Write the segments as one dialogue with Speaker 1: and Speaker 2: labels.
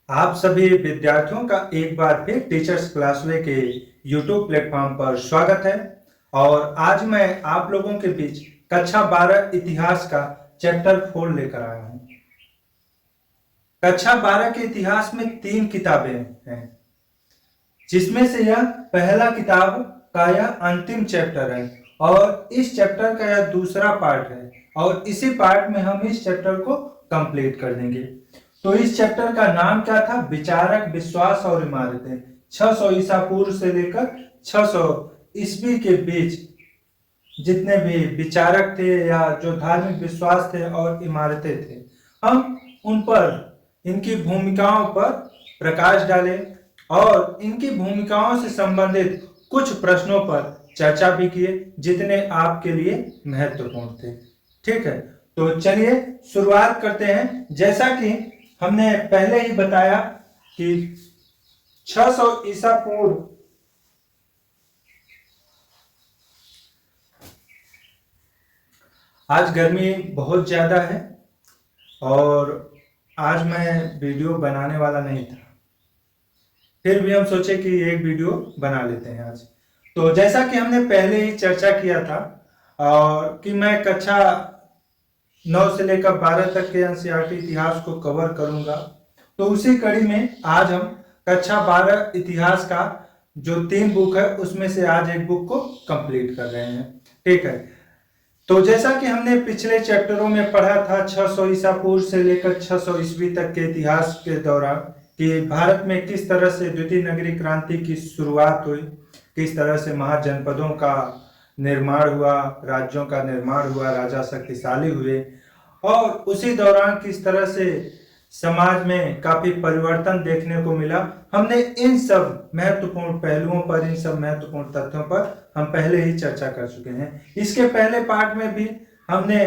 Speaker 1: आप सभी विद्यार्थियों का एक बार फिर टीचर्स क्लासवे के YouTube प्लेटफॉर्म पर स्वागत है। और आज मैं आप लोगों के बीच कक्षा 12 इतिहास का चैप्टर 4 लेकर आया हूं। कक्षा 12 के इतिहास में 3 किताबें हैं, जिसमें से यह पहला किताब का यह अंतिम चैप्टर है और इस चैप्टर का यह दूसरा पार्ट है और इसी पार्ट में हम इस चैप्टर को कंप्लीट कर देंगे। तो इस चैप्टर का नाम क्या था? विचारक, विश्वास और इमारतें। 600 ईसा पूर्व से लेकर 600 ईस्वी के बीच जितने भी विचारक थे या जो धार्मिक विश्वास थे और इमारतें थे, हम उन पर, इनकी भूमिकाओं पर प्रकाश डालें और इनकी भूमिकाओं से संबंधित कुछ प्रश्नों पर चर्चा भी किए, जितने आपके लिए महत्वपूर्ण थे। ठीक है, तो चलिए शुरुआत करते हैं। जैसा कि हमने पहले ही बताया कि 600 ईसा पूर्व आज गर्मी बहुत ज्यादा है और आज मैं वीडियो बनाने वाला नहीं था, फिर भी हम सोचे कि एक वीडियो बना लेते हैं आज। तो जैसा कि हमने पहले ही चर्चा किया था और कि मैं कक्षा 9 से लेकर 12 तक के एनसीईआरटी इतिहास को कवर करूंगा, तो उसी कड़ी में आज हम कक्षा 12 इतिहास का जो 3 बुक है उसमें से आज एक बुक को कंप्लीट कर रहे हैं। ठीक है, तो जैसा कि हमने पिछले चैप्टरों में पढ़ा था 600 ईसा पूर्व से लेकर 600 ईस्वी तक के इतिहास के दौरान कि भारत में किस तरह से द्वितीय नगरीय क्रांति की शुरुआत हुई, किस तरह से महाजनपदों का निर्माण हुआ, राज्यों का निर्माण हुआ, राजा शक्तिशाली हुए और उसी दौरान किस तरह से समाज में काफी परिवर्तन देखने को मिला। हमने इन सब महत्वपूर्ण पहलुओं पर, इन सब महत्वपूर्ण तथ्यों पर हम पहले ही चर्चा कर चुके हैं। इसके पहले पार्ट में भी हमने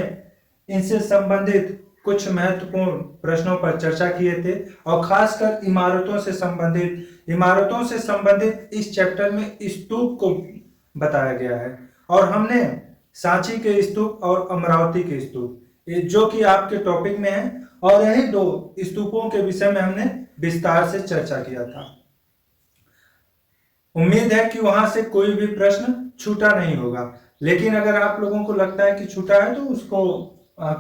Speaker 1: इनसे संबंधित कुछ महत्वपूर्ण प्रश्नों पर चर्चा किए थे और खासकर इमारतों से संबंधित इस चैप्टर में स्तूप को बताया गया है और हमने सांची के स्तूप और अमरावती के स्तूप, जो कि आपके टॉपिक में है, और यही 2 स्तूपों के विषय में हमने विस्तार से चर्चा किया था। उम्मीद है कि वहां से कोई भी प्रश्न छूटा नहीं होगा, लेकिन अगर आप लोगों को लगता है कि छूटा है तो उसको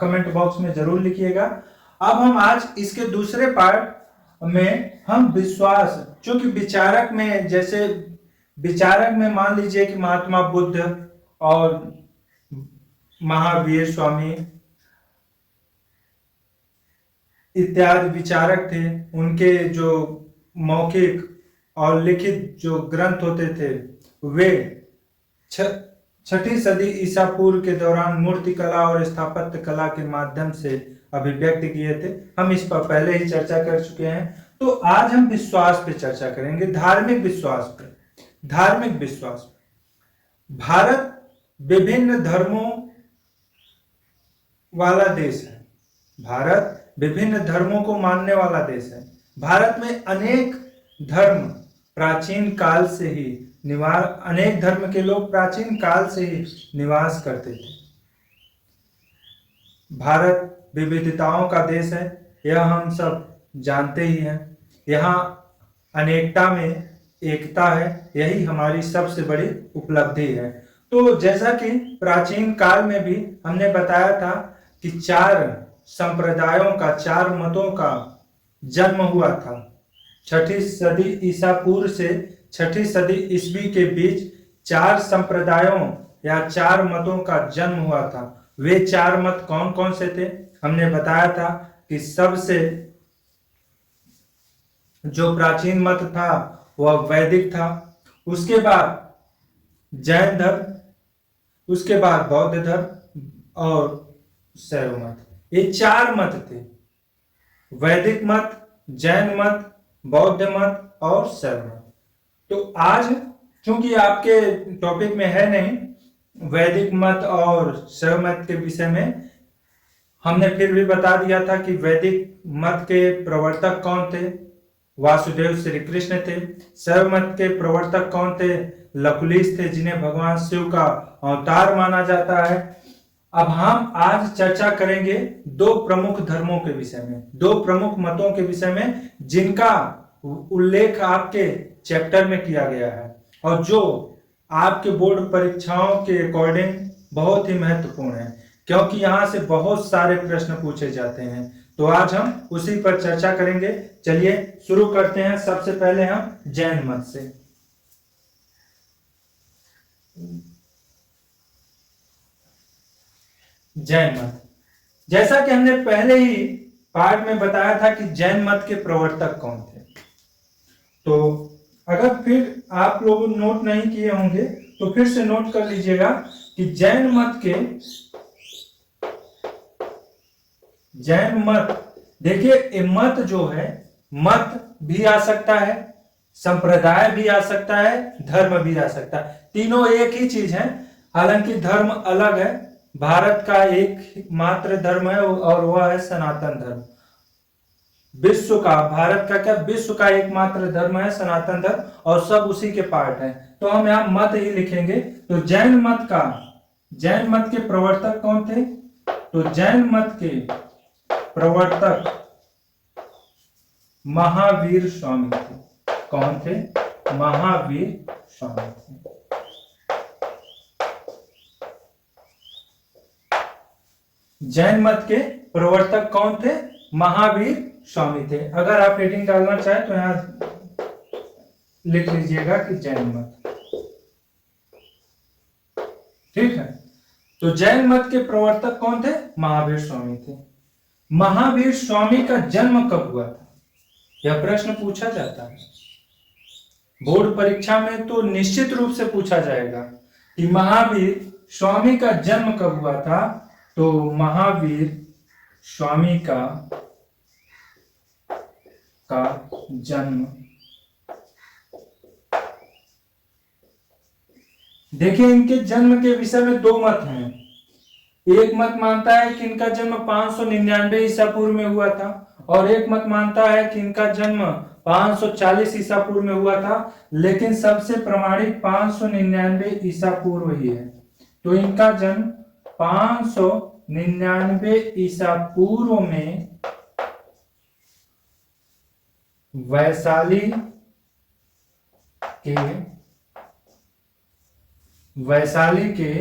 Speaker 1: कमेंट बॉक्स में जरूर लिखिएगा। अब हम आज इसके दूसरे पार्ट में हम विश्वास, जो कि विचारक में, जैसे विचारक में मान लीजिए कि महात्मा बुद्ध और महावीर स्वामी इत्यादि विचारक थे, उनके जो मौखिक और लिखित जो ग्रंथ होते थे वे 6ठी सदी ईसा पूर्व के दौरान मूर्ति कला और स्थापत्य कला के माध्यम से अभिव्यक्त किए थे। हम इस पर पहले ही चर्चा कर चुके हैं। तो आज हम विश्वास पे चर्चा करेंगे, धार्मिक विश्वास पे। धार्मिक विश्वास, भारत विभिन्न धर्मों वाला देश है। भारत विभिन्न धर्मों को मानने वाला देश है। भारत में अनेक धर्म प्राचीन काल से ही अनेक धर्म के लोग प्राचीन काल से ही निवास करते थे। भारत विविधताओं का देश है, यह हम सब जानते ही हैं। यहाँ अनेकता में एकता है, यही हमारी सबसे बड़ी उपलब्धि है। तो जैसा कि प्राचीन काल में भी हमने बताया था कि 4 संप्रदायों का, 4 मतों का जन्म हुआ था। 6ठी सदी ईसा पूर्व से 6ठी सदी ईस्वी के बीच 4 संप्रदायों या 4 मतों का जन्म हुआ था। वे 4 मत कौन कौन से थे? हमने बताया था कि सबसे जो प्राचीन मत था वह वैदिक था, उसके बाद जैन धर्म, उसके बाद बौद्ध धर्म और शैव मत। ये 4 मत थे, वैदिक मत, जैन मत, बौद्ध मत और शैव मत। तो आज चूंकि आपके टॉपिक में है नहीं वैदिक मत और शैव मत के विषय में, हमने फिर भी बता दिया था कि वैदिक मत के प्रवर्तक कौन थे? वासुदेव श्री कृष्ण थे। शैव मत के प्रवर्तक कौन थे? लकुलिश थे, जिन्हें भगवान शिव का अवतार माना जाता है। अब हम आज चर्चा करेंगे दो प्रमुख धर्मों के विषय में, दो प्रमुख मतों के विषय में, जिनका उल्लेख आपके चैप्टर में किया गया है और जो आपके बोर्ड परीक्षाओं के अकॉर्डिंग बहुत ही महत्वपूर्ण है, क्योंकि यहां से बहुत सारे प्रश्न पूछे जाते हैं। तो आज हम उसी पर चर्चा करेंगे। चलिए शुरू करते हैं। सबसे पहले हम जैन मत से। जैन मत, जैसा कि हमने पहले ही पार्ट में बताया था कि जैन मत के प्रवर्तक कौन थे। तो अगर फिर आप लोग नोट नहीं किए होंगे तो फिर से नोट कर लीजिएगा कि जैन मत, देखिए मत जो है, मत भी आ सकता है, संप्रदाय भी आ सकता है, धर्म भी आ सकता है। तीनों एक ही चीज है, हालांकि धर्म अलग है। भारत का एक मात्र धर्म है और वह है सनातन धर्म। विश्व का, भारत का क्या, विश्व का एकमात्र धर्म है सनातन धर्म, और सब उसी के पार्ट हैं। तो हम यहाँ मत ही लिखेंगे। तो जैन मत के प्रवर्तक कौन थे? तो जैन मत के प्रवर्तक महावीर स्वामी थे। कौन थे? महावीर स्वामी थे। जैन मत के प्रवर्तक कौन थे? महावीर स्वामी थे। अगर आप हेडिंग डालना चाहें तो यहां लिख लीजिएगा कि जैन मत। ठीक है। तो जैन मत के प्रवर्तक कौन थे? महावीर स्वामी थे। महावीर स्वामी का जन्म कब हुआ था? यह प्रश्न पूछा जाता है बोर्ड परीक्षा में, तो निश्चित रूप से पूछा जाएगा कि महावीर स्वामी का जन्म कब हुआ था। तो महावीर स्वामी का जन्म, देखिए इनके जन्म के विषय में दो मत हैं। एक मत मानता है कि इनका जन्म 599 ईसा पूर्व में हुआ था, और एक मत मानता है कि इनका जन्म 540 ईसा पूर्व में हुआ था। लेकिन सबसे प्रमाणिक 599 ईसा पूर्व ही है। तो इनका जन्म 599 ईसा पूर्व में वैशाली के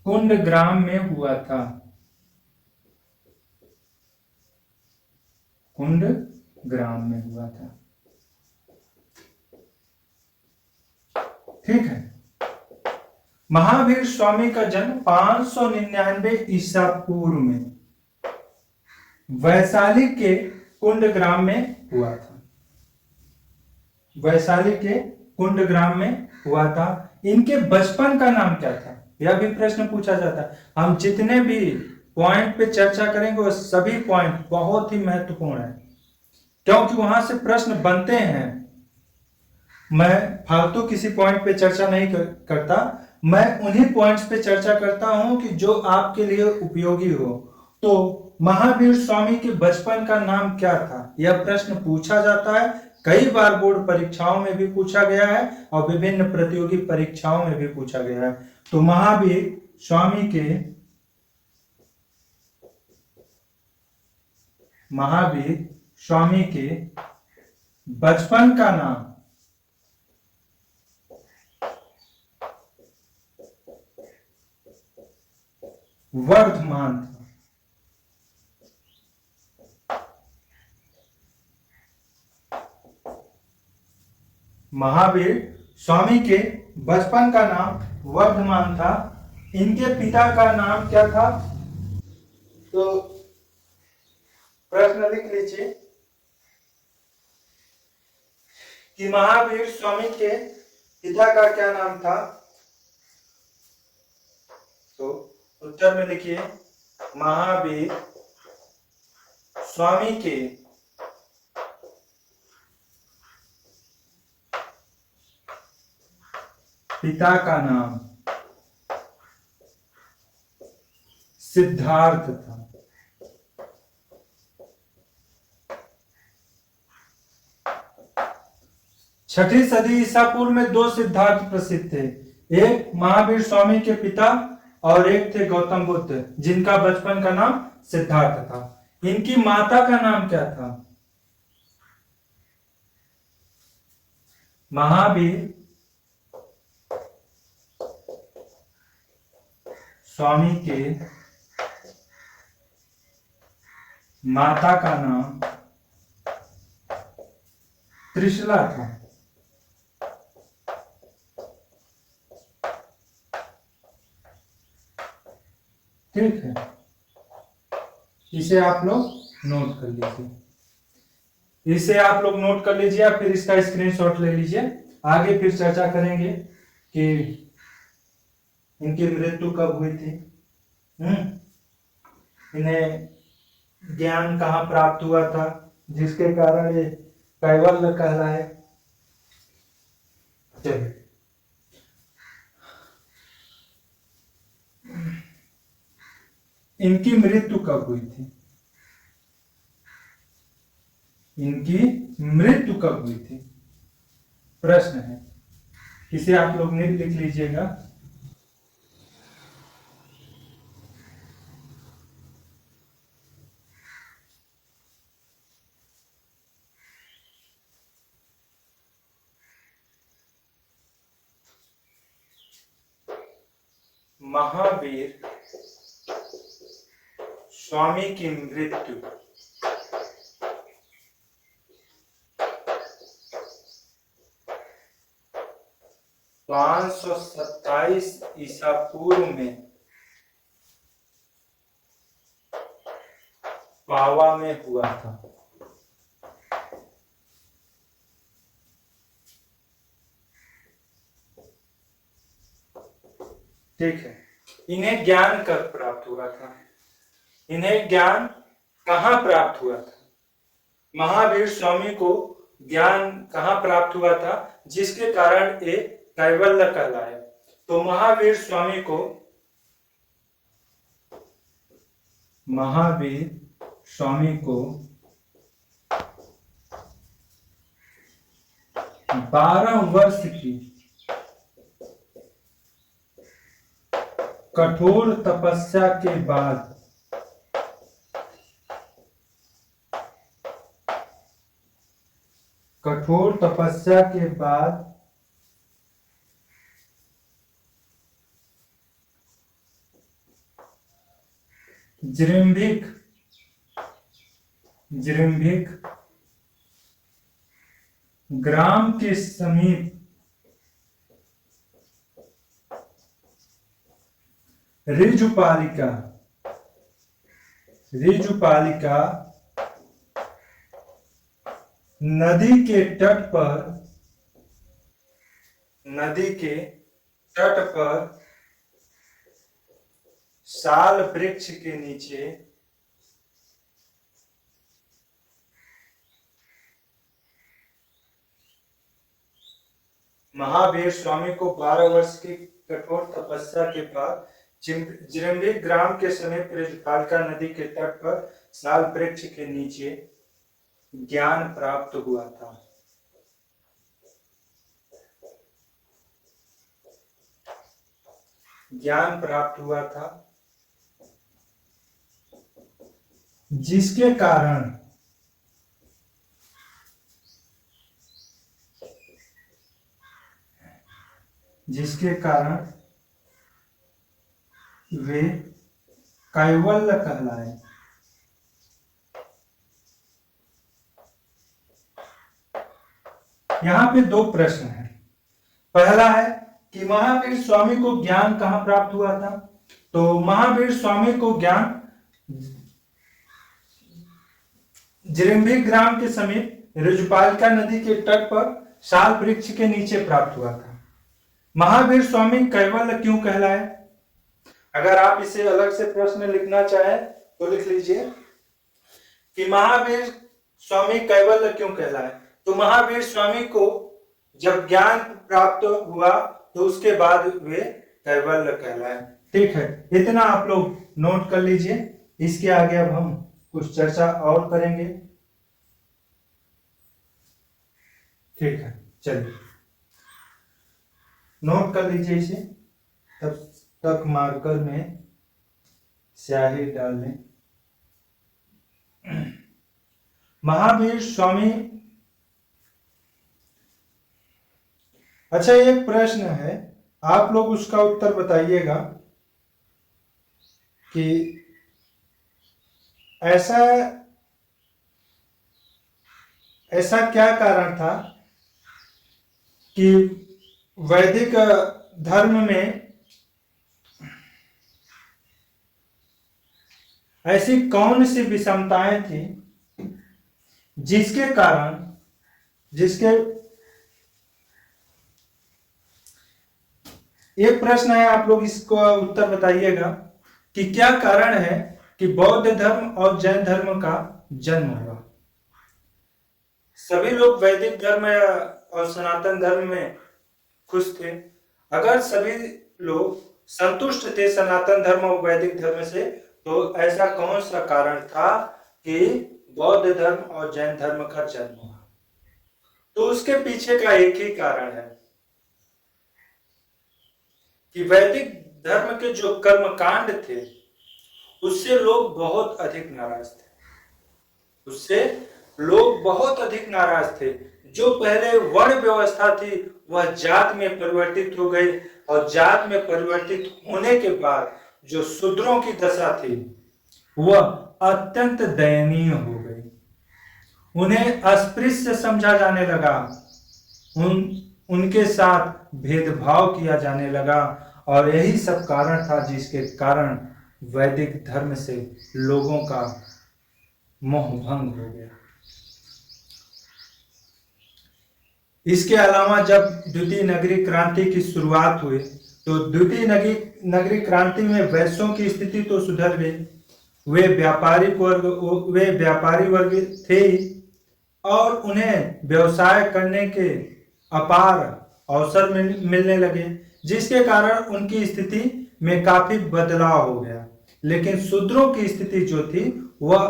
Speaker 1: कुंडग्राम में हुआ था। कुंडग्राम में हुआ था। ठीक है। महावीर स्वामी का जन्म 599 ईसा पूर्व में वैशाली के कुंडग्राम में हुआ था। वैशाली के कुंडग्राम में हुआ था। इनके बचपन का नाम क्या था? यह भी प्रश्न पूछा जाता है। हम जितने भी पॉइंट पे चर्चा करेंगे वो सभी पॉइंट बहुत ही महत्वपूर्ण है, क्योंकि वहां से प्रश्न बनते हैं। मैं फालतू किसी पॉइंट पे चर्चा नहीं करता, मैं उन्हीं पॉइंट्स पे चर्चा करता हूं कि जो आपके लिए उपयोगी हो। तो महावीर स्वामी के बचपन का नाम क्या था? यह प्रश्न पूछा जाता है, कई बार बोर्ड परीक्षाओं में भी पूछा गया है और विभिन्न प्रतियोगी परीक्षाओं में भी पूछा गया है। तो महावीर स्वामी के बचपन का नाम वर्धमान था। महावीर स्वामी के बचपन का नाम वर्धमान था। इनके पिता का नाम क्या था? तो प्रश्न लिख लीजिए कि महावीर स्वामी के पिता का क्या नाम था। तो उत्तर में लिखिए महावीर स्वामी के पिता का नाम सिद्धार्थ था। छठी सदी ईसा पूर्व में दो सिद्धार्थ प्रसिद्ध थे। एक महावीर स्वामी के पिता और एक थे गौतम बुद्ध, जिनका बचपन का नाम सिद्धार्थ था। इनकी माता का नाम क्या था? महावीर स्वामी के माता का नाम त्रिशला था। ठीक है, इसे आप लोग नोट कर लीजिए। इसे आप लोग नोट कर लीजिए, फिर इसका स्क्रीनशॉट ले लीजिए। आगे फिर चर्चा करेंगे कि इनकी मृत्यु कब हुई थी, इन्हें ज्ञान कहाँ प्राप्त हुआ था जिसके कारण ये कैवल्य कहलाए। चलिए, इनकी मृत्यु कब हुई थी? इनकी मृत्यु कब हुई थी, प्रश्न है। इसे आप लोग लिख लीजिएगा। महावीर स्वामी की मृत्यु 527 ईसा पूर्व में पावा में हुआ था। ठीक है, इन्हें ज्ञान कब प्राप्त हुआ था? इन्हें ज्ञान कहाँ प्राप्त हुआ था? महावीर स्वामी को ज्ञान कहाँ प्राप्त हुआ था जिसके कारण ये कैवल्य कहलाए? तो महावीर स्वामी को 12 वर्ष की कठोर तपस्या के बाद जिरिम्भिक ग्राम के समीप ऋजुपालिका नदी के तट पर साल वृक्ष के नीचे महावीर स्वामी को 12 वर्ष की कठोर तपस्या के बाद जिरिम्भिक ग्राम के समीप ऋजुपालिका नदी के तट पर साल वृक्ष के नीचे ज्ञान प्राप्त हुआ था। जिसके कारण वे कैवल्य कहलाए। यहाँ पे दो प्रश्न हैं। पहला है कि महावीर स्वामी को ज्ञान कहाँ प्राप्त हुआ था? तो महावीर स्वामी को ज्ञान जिरिम्भिक ग्राम के समीप ऋजुपालिका नदी के तट पर साल वृक्ष के नीचे प्राप्त हुआ था। महावीर स्वामी कैवल्य क्यों कहलाए? अगर आप इसे अलग से प्रश्न लिखना चाहें तो लिख लीजिए कि महावीर स्वामी कैवल्य क्यों कहलाए। तो महावीर स्वामी को जब ज्ञान प्राप्त हुआ तो उसके बाद वे कैवल्य कहलाए। ठीक है, इतना आप लोग नोट कर लीजिए। इसके आगे अब हम कुछ चर्चा और करेंगे। ठीक है, चलिए नोट कर लीजिए इसे, तब तक मार्कर में स्याही डाल लें। महावीर स्वामी, अच्छा एक प्रश्न है, आप लोग उसका उत्तर बताइएगा कि ऐसा ऐसा क्या कारण था कि वैदिक धर्म में ऐसी कौन सी विषमताएं थी जिसके कारण जिसके एक प्रश्न है, आप लोग इसको उत्तर बताइएगा कि क्या कारण है कि बौद्ध धर्म और जैन धर्म का जन्म हुआ। सभी लोग वैदिक धर्म और सनातन धर्म में खुश थे। अगर सभी लोग संतुष्ट थे सनातन धर्म और वैदिक धर्म से, तो ऐसा कौन सा कारण था कि बौद्ध धर्म और जैन धर्म का जन्म हुआ। तो उसके पीछे का एक ही कारण है कि वैदिक धर्म के जो कर्मकांड थे उससे लोग बहुत अधिक नाराज थे। उससे लोग बहुत अधिक नाराज थे। जो पहले वर्ण व्यवस्था थी वह जात में परिवर्तित हो गई, और जात में परिवर्तित होने के बाद जो शूद्रों की दशा थी वह अत्यंत दयनीय हो गई। उन्हें अस्पृश्य समझा जाने लगा, उनके साथ भेदभाव किया जाने लगा, और यही सब कारण था जिसके कारण वैदिक धर्म से लोगों का मोह भंग हो गया। इसके अलावा जब द्वितीय नगरीय क्रांति की शुरुआत हुई तो द्वितीय नगरीय क्रांति में वैश्यों की स्थिति तो सुधर गई। वे व्यापारी वर्ग थे और उन्हें व्यवसाय करने के अपार अवसर मिलने लगे, जिसके कारण उनकी स्थिति में काफी बदलाव हो गया। लेकिन शूद्रों की स्थिति जो थी वह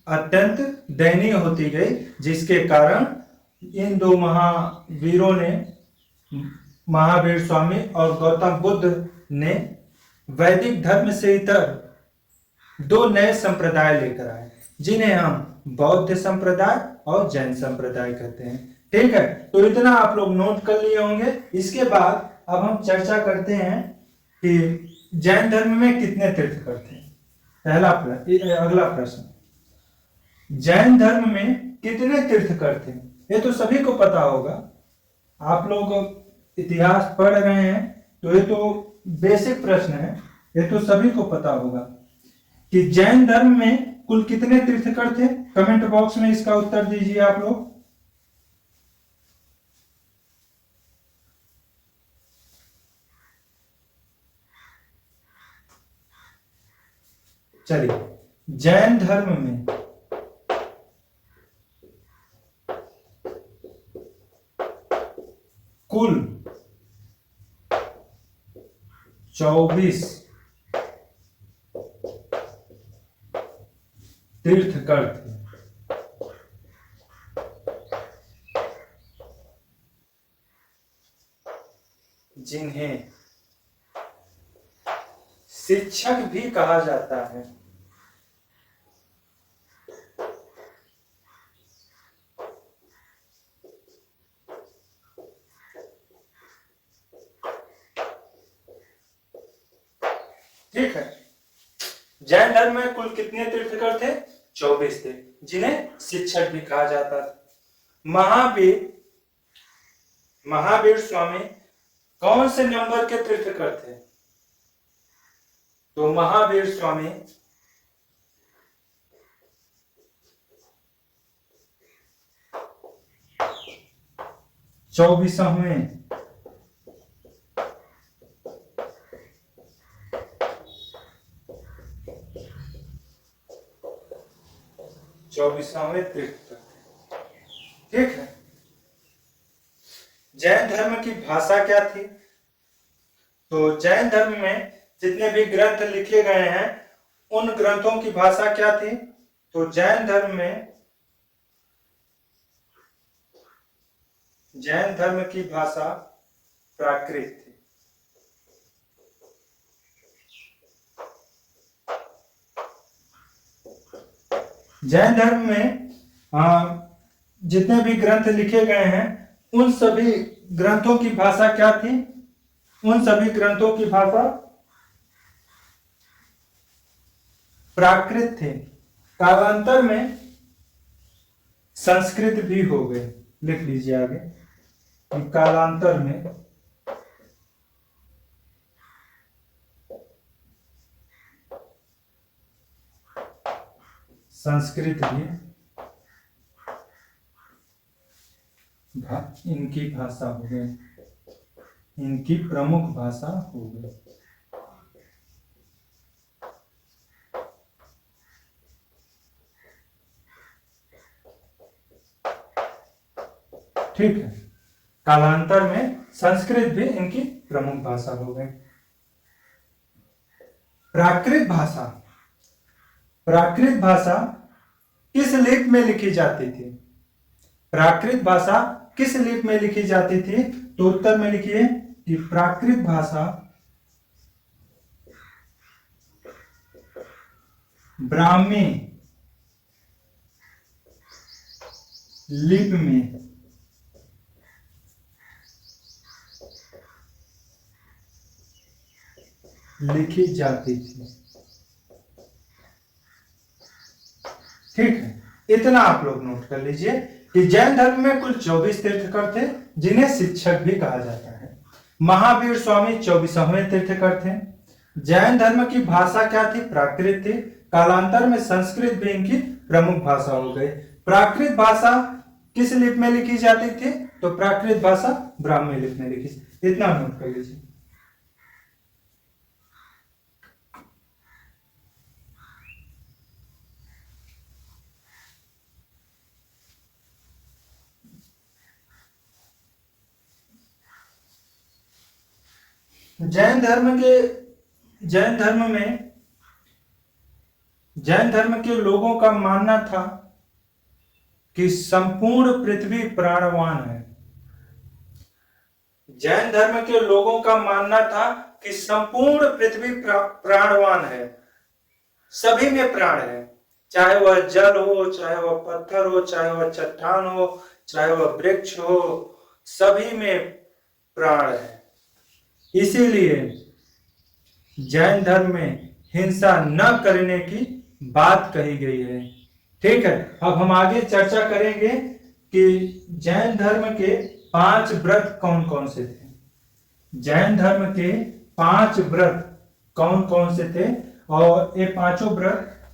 Speaker 1: अत्यंत दयनीय होती गई, जिसके कारण इन दो महावीरों ने, महावीर स्वामी और गौतम बुद्ध ने, वैदिक धर्म से इतर दो नए संप्रदाय लेकर आए, जिन्हें हम बौद्ध संप्रदाय और जैन संप्रदाय कहते हैं। ठीक है, तो इतना आप लोग नोट कर लिए होंगे। इसके बाद अब हम चर्चा करते हैं कि जैन धर्म में कितने तीर्थंकर थे। अगला प्रश्न, जैन धर्म में कितने तीर्थंकर थे। ये तो सभी को पता होगा, आप लोग इतिहास पढ़ रहे हैं तो ये तो बेसिक प्रश्न है, ये तो सभी को पता होगा कि जैन धर्म में कुल कितने तीर्थंकर थे। कमेंट बॉक्स में इसका उत्तर दीजिए आप लोग। चलिए, जैन धर्म में कुल 24 तीर्थंकर थे। जिन्हें शिक्षक भी कहा जाता है। ठीक है, जैन धर्म में कुल कितने तीर्थंकर थे। 24 थे, जिन्हें शिक्षक भी कहा जाता था। महावीर स्वामी कौन से नंबर के तीर्थंकर थे। तो महावीर स्वामी 24वें तीर्थंकर। ठीक है, जैन धर्म की भाषा क्या थी। तो जैन धर्म में जितने भी ग्रंथ लिखे गए हैं उन ग्रंथों की भाषा क्या थी। तो जैन धर्म की भाषा प्राकृत थी। जैन धर्म में जितने भी ग्रंथ लिखे गए हैं उन सभी ग्रंथों की भाषा क्या थी? उन सभी ग्रंथों की भाषा प्राकृत थे। कालांतर में संस्कृत भी हो गए। लिख लीजिए आगे कि कालांतर में संस्कृत भी इनकी भाषा हो गई, इनकी प्रमुख भाषा हो गई। ठीक है, कालांतर में संस्कृत भी इनकी प्रमुख भाषा हो गई। प्राकृत भाषा, प्राकृत भाषा किस लिपि में लिखी जाती थी? प्राकृत भाषा किस लिपि में लिखी जाती थी? तो उत्तर में लिखिए कि प्राकृत भाषा ब्राह्मी लिपि में लिखी जाती थी। ठीक है, इतना आप लोग नोट कर लीजिए कि जैन धर्म में कुल 24 तीर्थकर थे जिन्हें शिक्षक भी कहा जाता है। महावीर स्वामी 24वें तीर्थकर थे। जैन धर्म की भाषा क्या थी? प्राकृत थी। कालांतर में संस्कृत भी इनकी प्रमुख भाषा हो गई। प्राकृत भाषा किस लिपि में लिखी जाती थी? तो प्राकृत भाषा ब्राह्मी लिपि में लिखी। इतना नोट कर लीजिए। जैन धर्म के लोगों का मानना था कि संपूर्ण पृथ्वी प्राणवान है। जैन धर्म के लोगों का मानना था कि संपूर्ण पृथ्वी प्राणवान है, सभी में प्राण है, चाहे वह जल हो, चाहे वह पत्थर हो, चाहे वह चट्टान हो, चाहे वह वृक्ष हो, सभी में प्राण है। इसीलिए जैन धर्म में हिंसा न करने की बात कही गई है। ठीक है, अब हम आगे चर्चा करेंगे कि जैन धर्म के 5 व्रत कौन कौन से थे। जैन धर्म के 5 व्रत कौन कौन से थे और ये पांचों व्रत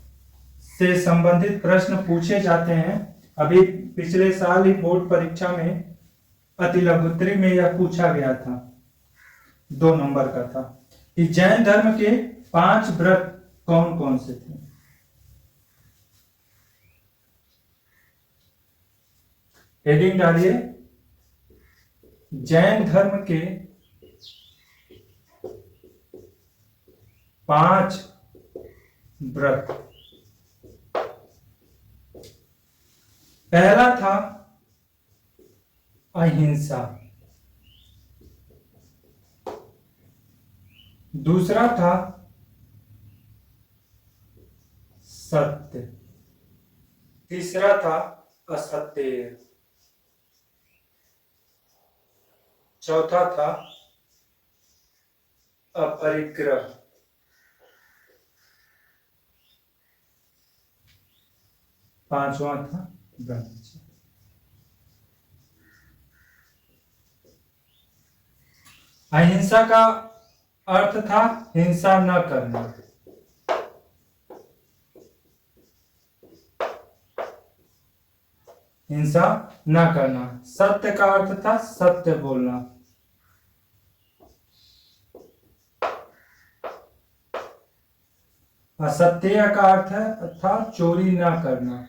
Speaker 1: से संबंधित प्रश्न पूछे जाते हैं। अभी पिछले साल ही बोर्ड परीक्षा में अतिलघुत्री में यह पूछा गया था, 2 नंबर का था कि जैन धर्म के 5 व्रत कौन कौन से थे। हेडिंग डालिए, जैन धर्म के 5 व्रत। पहला था अहिंसा, दूसरा था सत्य, तीसरा था असत्य, चौथा था अपरिग्रह, पांचवा था ब्रह्मचर्य। अहिंसा का अर्थ था हिंसा न करना। हिंसा न करना। सत्य का अर्थ था सत्य बोलना। असत्य का अर्थ था चोरी न करना।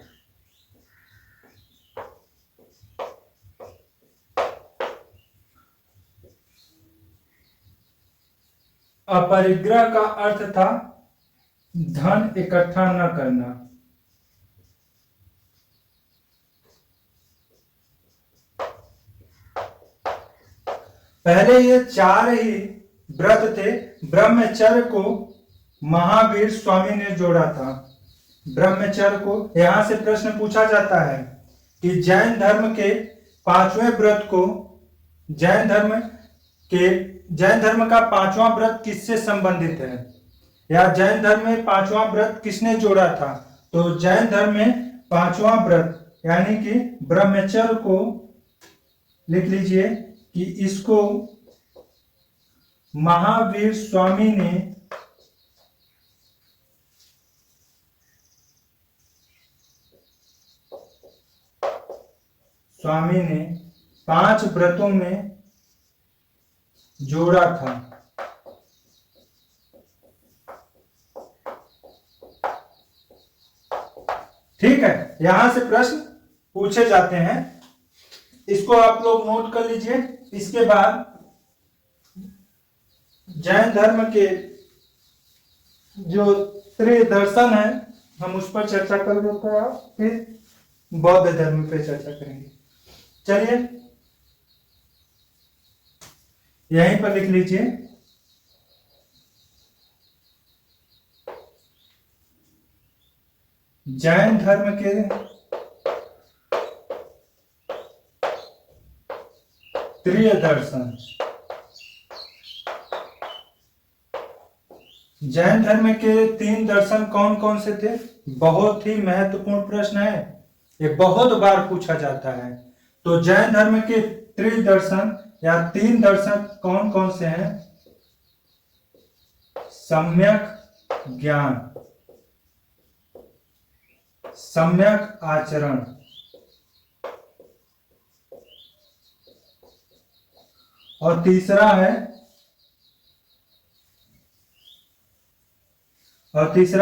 Speaker 1: अपरिग्रह का अर्थ था धन इकट्ठा न करना। पहले ये 4 ही व्रत थे। ब्रह्मचर्य को महावीर स्वामी ने जोड़ा था। ब्रह्मचर्य को। यहां से प्रश्न पूछा जाता है कि जैन धर्म के पांचवें व्रत को जैन धर्म का पांचवा व्रत किससे संबंधित है, या जैन धर्म में पांचवा व्रत किसने जोड़ा था। तो जैन धर्म में पांचवा व्रत यानी कि ब्रह्मचर्य को लिख लीजिए कि इसको महावीर स्वामी ने पांच व्रतों में जोड़ा था। ठीक है, यहां से प्रश्न पूछे जाते हैं, इसको आप लोग नोट कर लीजिए। इसके बाद जैन धर्म के जो त्रिदर्शन है हम उस पर चर्चा कर लेते हैं, फिर बौद्ध धर्म पे चर्चा करेंगे। चलिए यहीं पर लिख लीजिए, जैन धर्म के त्रिदर्शन। जैन धर्म के तीन दर्शन कौन कौन से थे। बहुत ही महत्वपूर्ण प्रश्न है, ये बहुत बार पूछा जाता है। तो जैन धर्म के त्रिदर्शन या तीन दर्शन कौन कौन से हैं। सम्यक ज्ञान, सम्यक आचरण और तीसरा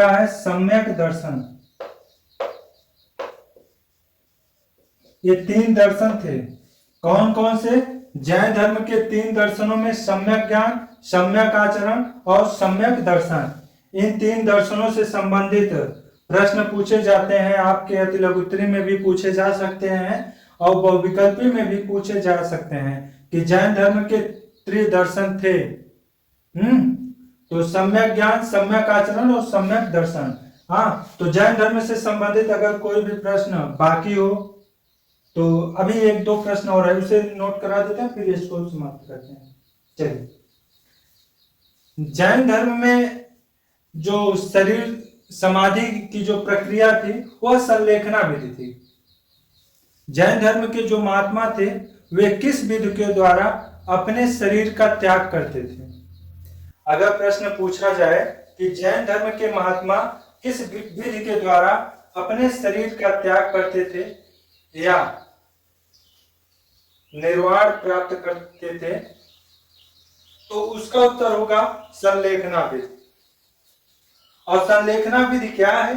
Speaker 1: है सम्यक दर्शन। ये तीन दर्शन थे। कौन कौन से। जैन धर्म के तीन दर्शनों में सम्यक ज्ञान, सम्यक आचरण और सम्यक दर्शन, इन तीन दर्शनों से संबंधित प्रश्न पूछे जाते हैं। आपके अति लघुत्तरी में भी पूछे जा सकते हैं और बहुविकल्पी में भी पूछे जा सकते हैं कि जैन धर्म के त्रिदर्शन थे। तो सम्यक ज्ञान, सम्यक आचरण और सम्यक दर्शन। हाँ, तो जैन धर्म से संबंधित अगर कोई भी प्रश्न बाकी हो तो अभी एक दो प्रश्न और है, उसे नोट करा देते हैं, फिर इसको समाप्त करते हैं। चलिए, जैन धर्म में जो शरीर समाधि की जो प्रक्रिया थी वह संलेखना विधि थी। जैन धर्म के जो महात्मा थे वे किस विधि के द्वारा अपने शरीर का त्याग करते थे। अगर प्रश्न पूछा जाए कि जैन धर्म के महात्मा किस विधि के द्वारा अपने शरीर का त्याग करते थे या निर्वाण प्राप्त करते थे, तो उसका उत्तर होगा संलेखना विधि। और संलेखना विधि क्या है।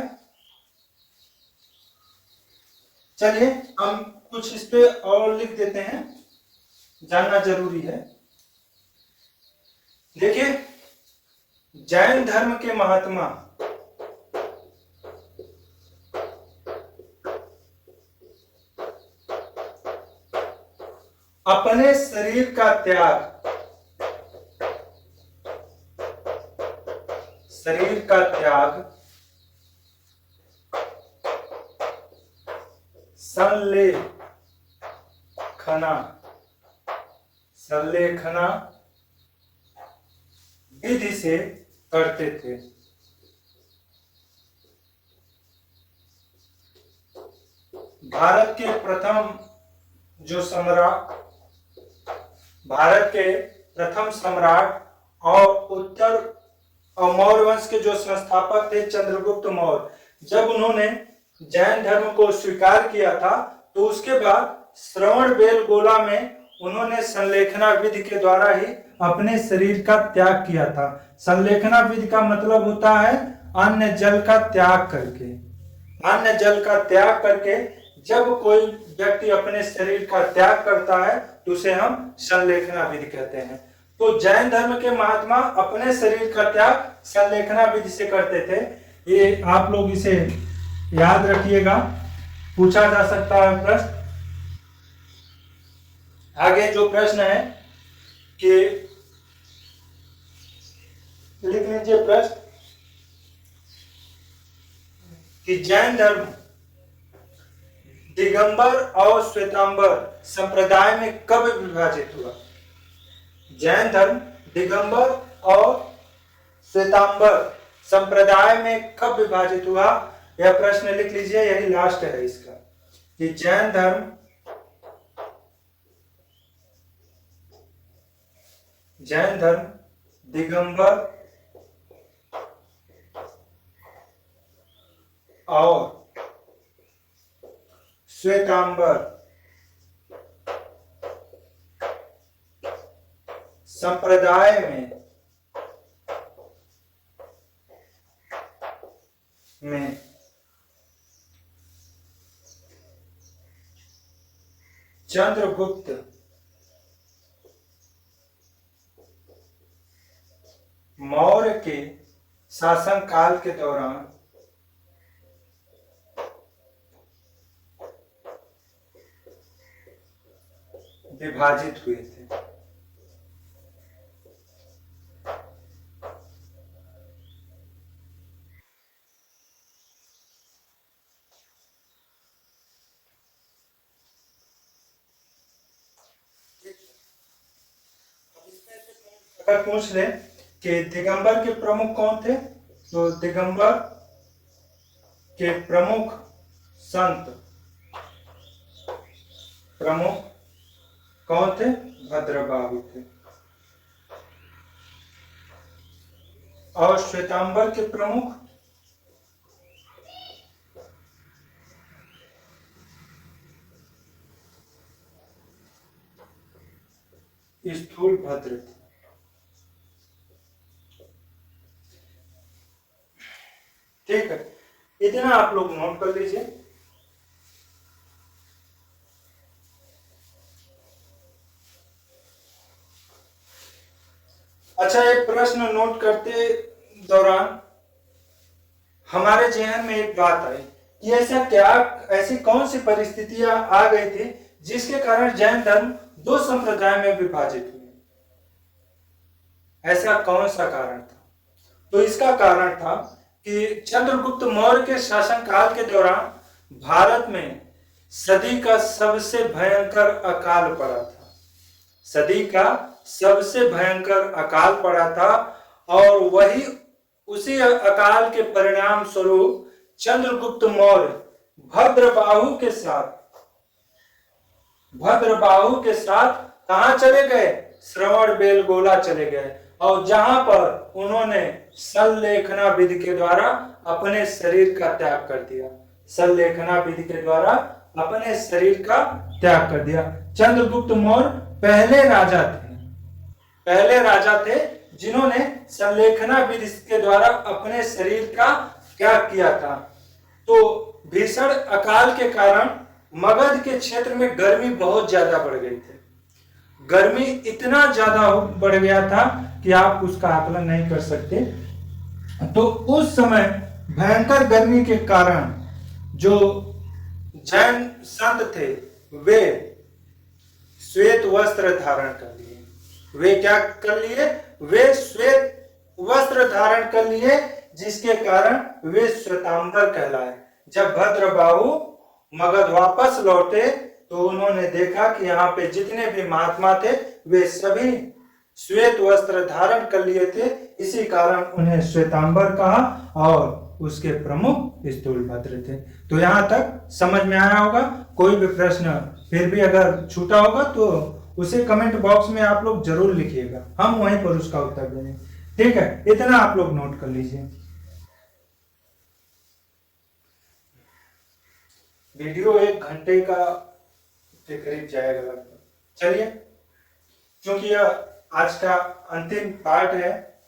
Speaker 1: चलिए हम कुछ इस पे और लिख देते हैं, जानना जरूरी है। देखिए, जैन धर्म के महात्मा अपने शरीर का त्याग, संलेखना विधि से करते थे। भारत के प्रथम सम्राट और उत्तर और मौर्य वंश के जो संस्थापक थे चंद्रगुप्त मौर्य, जब उन्होंने जैन धर्म को स्वीकार किया था तो उसके बाद श्रवणबेलगोला में उन्होंने संलेखना विधि के द्वारा ही अपने शरीर का त्याग किया था। संलेखना विधि का मतलब होता है अन्य जल का त्याग करके। अन्य जल का त्याग करके जब कोई व्यक्ति अपने शरीर का त्याग करता है तो उसे हम संलेखना विधि कहते हैं। तो जैन धर्म के महात्मा अपने शरीर का त्याग संलेखना विधि से करते थे। ये आप लोग इसे याद रखिएगा, पूछा जा सकता है प्रश्न। आगे जो प्रश्न है कि लिख लीजिए प्रश्न कि जैन धर्म दिगंबर और श्वेतांबर संप्रदाय में कब विभाजित हुआ? जैन धर्म दिगंबर और श्वेतांबर संप्रदाय में कब विभाजित हुआ? यह प्रश्न लिख लीजिए, यही लास्ट है इसका, कि जैन धर्म दिगंबर और श्वेतांबर संप्रदाय में चंद्रगुप्त मौर्य के शासनकाल के दौरान विभाजित हुए थे। अगर पूछ ले कि दिगंबर के प्रमुख कौन थे, तो दिगंबर के प्रमुख संत कौन थे? भद्रबाहु थे। और श्वेतांबर के प्रमुख स्थूलभद्र थे। ठीक है, इतना आप लोग नोट कर लीजिए। अच्छा, ये प्रश्न नोट करते दौरान हमारे जहन में एक बात आई कि ऐसी कौन सी परिस्थितियां आ गई थी जिसके कारण जैन धर्म दो संप्रदाय में विभाजित हुए? ऐसा कौन सा कारण था? तो इसका कारण था कि चंद्रगुप्त मौर्य के शासनकाल के दौरान भारत में सदी का सबसे भयंकर अकाल पड़ा था। सदी का सबसे भयंकर अकाल पड़ा था और उसी अकाल के परिणाम स्वरूप चंद्रगुप्त मौर्य भद्रबाहु के साथ कहां चले गए? श्रवण बेलगोला चले गए, और जहां पर उन्होंने सल्लेखना विधि के द्वारा अपने शरीर का त्याग कर दिया। सल्लेखना विधि के द्वारा अपने शरीर का त्याग कर दिया। चंद्रगुप्त मौर्य पहले राजा थे जिन्होंने सल्लेखना विधि के द्वारा अपने शरीर का त्याग किया था। तो भीषण अकाल के कारण मगध के क्षेत्र में गर्मी बहुत ज्यादा बढ़ गई थी। गर्मी इतना ज्यादा बढ़ गया था कि आप उसका आकलन नहीं कर सकते। तो उस समय भयंकर गर्मी के कारण जो जैन संत थे वे श्वेत वस्त्र धारण कर लिए। वे क्या कर लिए? वे श्वेत वस्त्र धारण कर लिए, जिसके कारण वे श्वेतांबर कहलाए। जब भद्रबाहु मगध वापस लौटे तो उन्होंने देखा कि यहाँ पे जितने भी महात्मा थे वे सभी श्वेत वस्त्र धारण कर लिए थे, इसी कारण उन्हें श्वेतांबर कहा और उसके प्रमुख स्थूलभद्र थे। तो यहाँ तक समझ में आया होगा। कोई भी प्रश्न फिर भी अगर छूटा होगा तो उसे कमेंट बॉक्स में आप लोग जरूर लिखिएगा, हम वहीं पर उसका उत्तर देंगे। ठीक है, इतना आप लोग नोट कर लीजिए। वीडियो 1 घंटे का के करीब जाएगा लगभग। चलिए, क्योंकि यह आज का अंतिम पार्ट है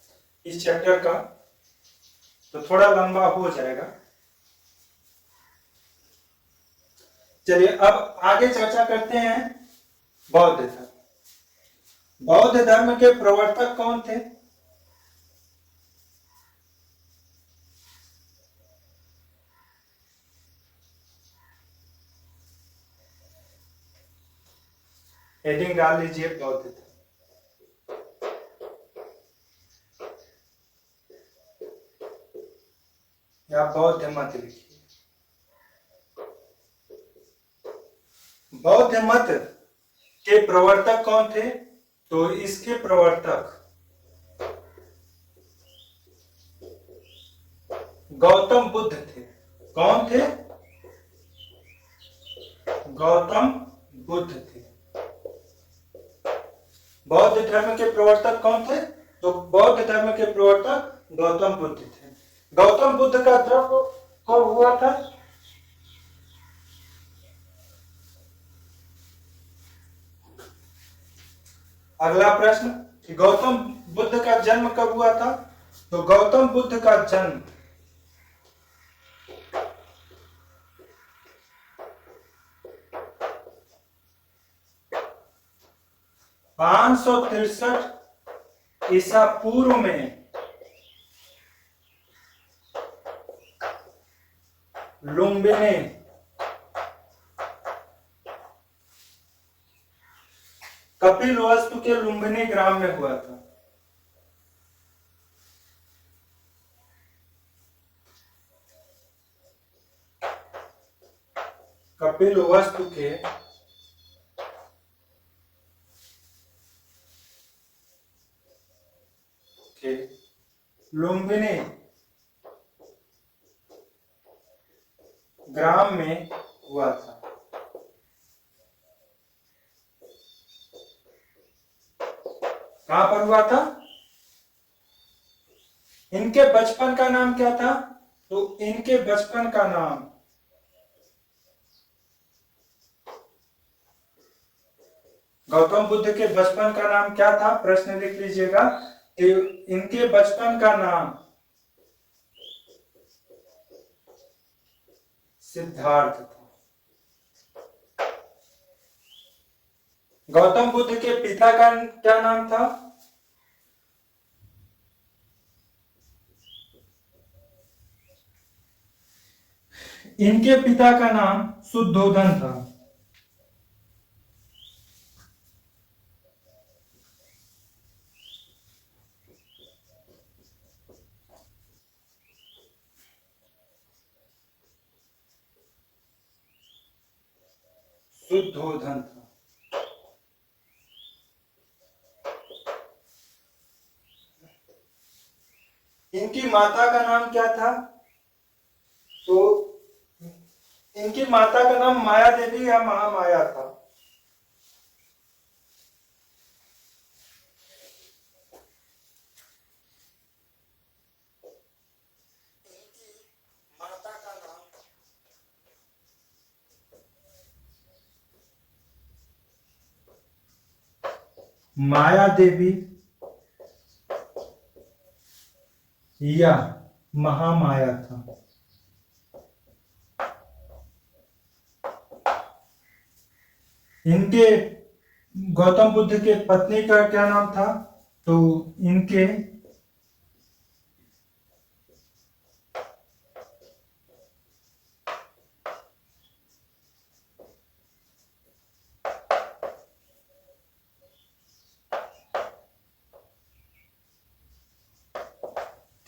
Speaker 1: इस चैप्टर का, तो थोड़ा लंबा हो जाएगा। चलिए अब आगे चर्चा करते हैं बौद्ध धर्म। बौद्ध धर्म के प्रवर्तक कौन थे? हेडिंग डाल लीजिए बौद्ध धर्म। या बौद्ध मत लिखिए। बौद्ध मत के प्रवर्तक कौन थे? तो इसके प्रवर्तक गौतम बुद्ध थे। कौन थे? गौतम बुद्ध थे। बौद्ध धर्म के प्रवर्तक कौन थे? तो बौद्ध धर्म के प्रवर्तक गौतम बुद्ध थे। गौतम बुद्ध का जन्म कब हुआ था? अगला प्रश्न कि गौतम बुद्ध का जन्म कब हुआ था? तो गौतम बुद्ध का जन्म 563 ईसा पूर्व में लुम्बिनी कपिलवस्तु के लुम्बिनी ग्राम में हुआ था। कपिलवस्तु के लुम्बिनी ग्राम में हुआ था। कहां पर हुआ था? इनके बचपन का नाम क्या था? तो इनके बचपन का नाम गौतम बुद्ध के बचपन का नाम क्या था? प्रश्न लिख लीजिएगा कि इनके बचपन का नाम सिद्धार्थ था। गौतम बुद्ध के पिता का क्या नाम था? इनके पिता का नाम शुद्धोधन था। शुद्धोधन था। इनकी माता का नाम क्या था? तो इनकी माता का नाम माया देवी या महामाया था। माता का नाम माया देवी या महामाया था। इनके गौतम बुद्ध के पत्नी का क्या नाम था? तो इनके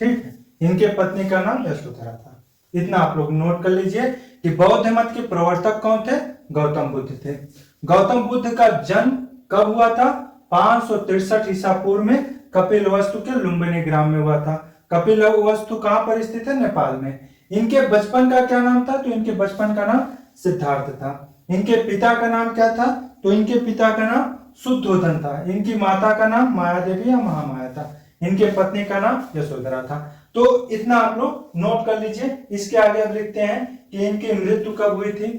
Speaker 1: ठीक है, इनके पत्नी का नाम यशोधरा था। इतना आप लोग नोट कर लीजिए कि बौद्ध मत के प्रवर्तक कौन थे? गौतम बुद्ध थे। गौतम बुद्ध का जन्म कब हुआ था? 563 ईसा पूर्व में कपिलवस्तु के लुम्बिनी ग्राम में हुआ था। कपिलवस्तु कहां पर स्थित है? नेपाल में। इनके बचपन का क्या नाम था? तो इनके बचपन का नाम सिद्धार्थ था। इनके पिता का नाम क्या था? तो इनके पिता का नाम शुद्धोधन था। इनकी माता का नाम माया देवी या महामाया था। इनके पत्नी का नाम यशोधरा था। तो इतना आप लोग नोट कर लीजिए। इसके आगे अब लिखते हैं कि इनकी मृत्यु कब हुई थी,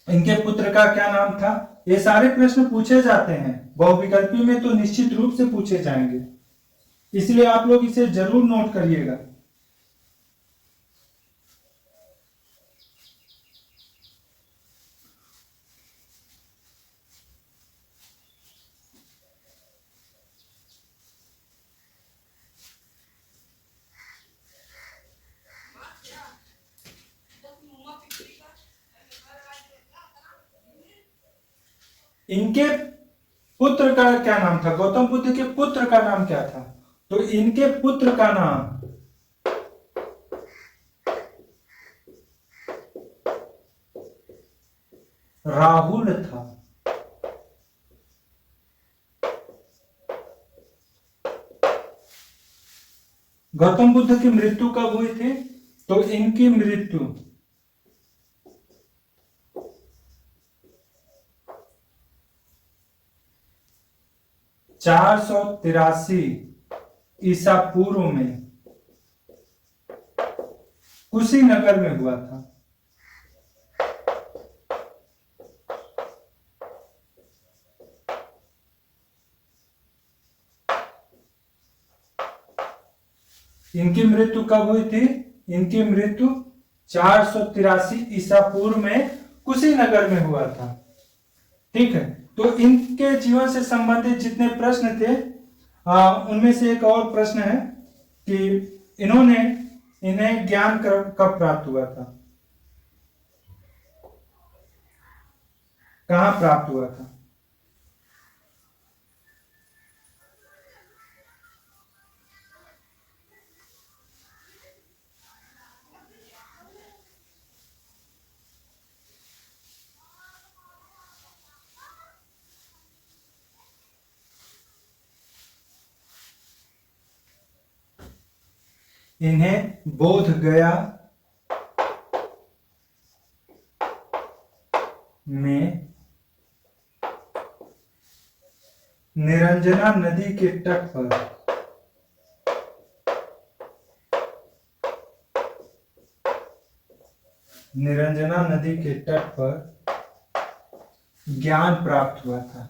Speaker 1: इनके पुत्र का क्या नाम था। ये सारे प्रश्न पूछे जाते हैं बहुविकल्पी में, तो निश्चित रूप से पूछे जाएंगे, इसलिए आप लोग इसे जरूर नोट करिएगा। इनके पुत्र का क्या नाम था? गौतम बुद्ध के पुत्र का नाम क्या था? तो इनके पुत्र का नाम राहुल था। गौतम बुद्ध की मृत्यु कब हुई थी? तो इनकी मृत्यु 483 ईसा पूर्व में कुशीनगर में हुआ था। इनकी मृत्यु कब हुई थी? इनकी मृत्यु 483 ईसा पूर्व में कुशीनगर में हुआ था। ठीक है, तो इनके जीवन से संबंधित जितने प्रश्न थे उनमें से एक और प्रश्न है कि इन्हें ज्ञान कब प्राप्त हुआ था? कहां प्राप्त हुआ था? इन्हें बोध गया में निरंजना नदी के तट पर ज्ञान प्राप्त हुआ था।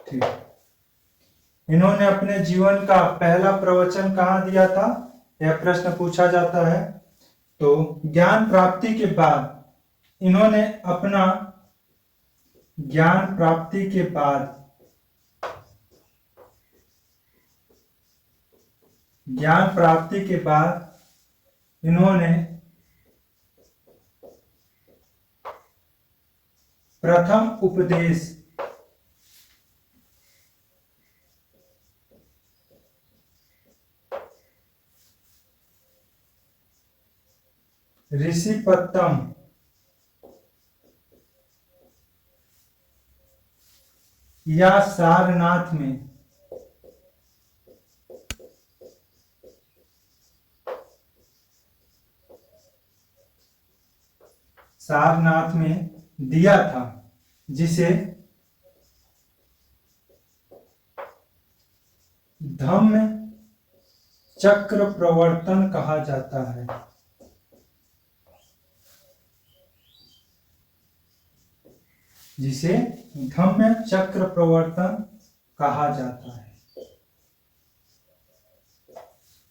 Speaker 1: ठीक, इन्होंने अपने जीवन का पहला प्रवचन कहां दिया था? यह प्रश्न पूछा जाता है। तो ज्ञान प्राप्ति के बाद इन्होंने अपना ज्ञान प्राप्ति के बाद इन्होंने प्रथम उपदेश ऋषिपत्तम या सारनाथ में दिया था, जिसे धम्म चक्र प्रवर्तन कहा जाता है। जिसे धम्म चक्र प्रवर्तन कहा जाता है।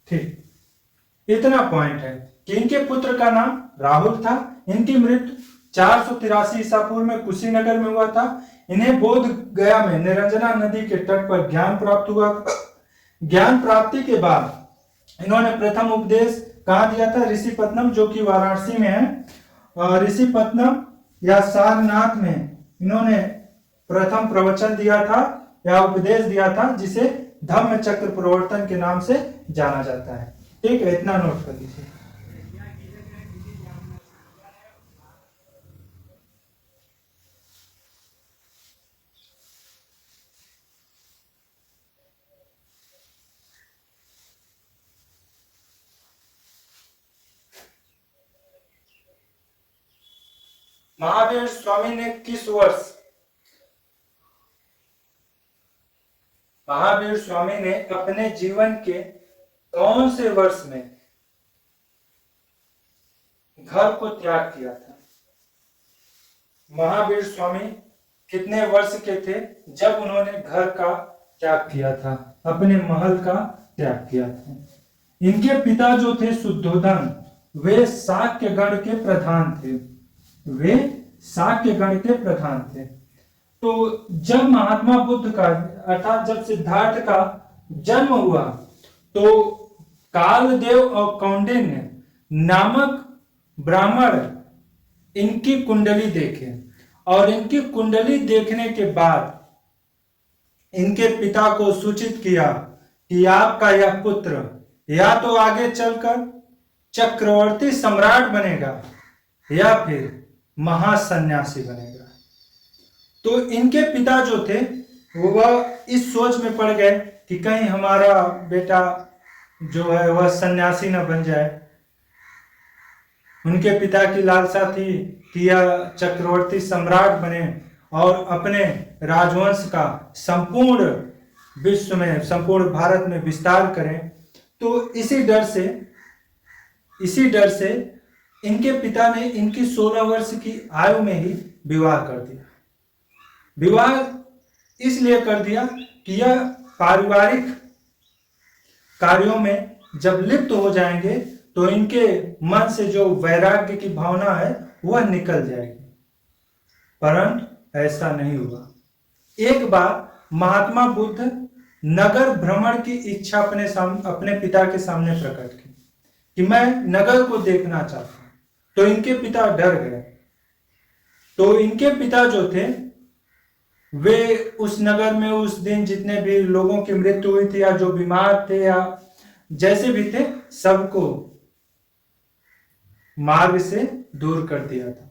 Speaker 1: ठीक, इतना पॉइंट है कि इनके पुत्र का नाम राहुल था। इनकी मृत्यु 483 ईसा पूर्व में कुशीनगर में हुआ था। इन्हें बोध गया में निरंजना नदी के तट पर ज्ञान प्राप्त हुआ। ज्ञान प्राप्ति के बाद इन्होंने प्रथम उपदेश कहाँ दिया था? ऋषिपत्तनम, जो कि वाराणसी में है। ऋषिपत्तनम या सारनाथ में इन्होंने प्रथम प्रवचन दिया था या उपदेश दिया था, जिसे धम्म चक्र प्रवर्तन के नाम से जाना जाता है। ठीक है, इतना नोट कर लीजिए। महावीर स्वामी ने किस वर्ष महावीर स्वामी ने अपने जीवन के कौन से वर्ष में घर को त्याग किया था? महावीर स्वामी कितने वर्ष के थे जब उन्होंने घर का त्याग किया था, अपने महल का त्याग किया था? इनके पिता जो थे शुद्धोधन, वे शाक्य गण के प्रधान थे। तो जब महात्मा बुद्ध का अर्थात जब सिद्धार्थ का जन्म हुआ, तो कालदेव और कौंडिन्य नामक ब्राह्मण इनकी कुंडली देखे, और इनकी कुंडली देखने के बाद इनके पिता को सूचित किया कि आपका यह पुत्र या तो आगे चलकर चक्रवर्ती सम्राट बनेगा या फिर महासन्यासी बनेगा। तो इनके पिता जो थे वह इस सोच में पड़ गए कि कहीं हमारा बेटा जो है वह सन्यासी न बन जाए। उनके पिता की लालसा थी कि यह चक्रवर्ती सम्राट बने और अपने राजवंश का संपूर्ण विश्व में, संपूर्ण भारत में विस्तार करें। तो इसी डर से इनके पिता ने इनकी 16 वर्ष की आयु में ही विवाह कर दिया। विवाह इसलिए कर दिया कि यह पारिवारिक कार्यों में जब लिप्त हो जाएंगे तो इनके मन से जो वैराग्य की भावना है वह निकल जाएगी। परंतु ऐसा नहीं हुआ। एक बार महात्मा बुद्ध नगर भ्रमण की इच्छा अपने पिता के सामने प्रकट की कि मैं नगर को देखना चाहता हूं। तो इनके पिता डर गए। तो इनके पिता जो थे वे उस नगर में उस दिन जितने भी लोगों की मृत्यु हुई थी या जो बीमार थे या जैसे भी थे सबको मार्ग से दूर कर दिया था।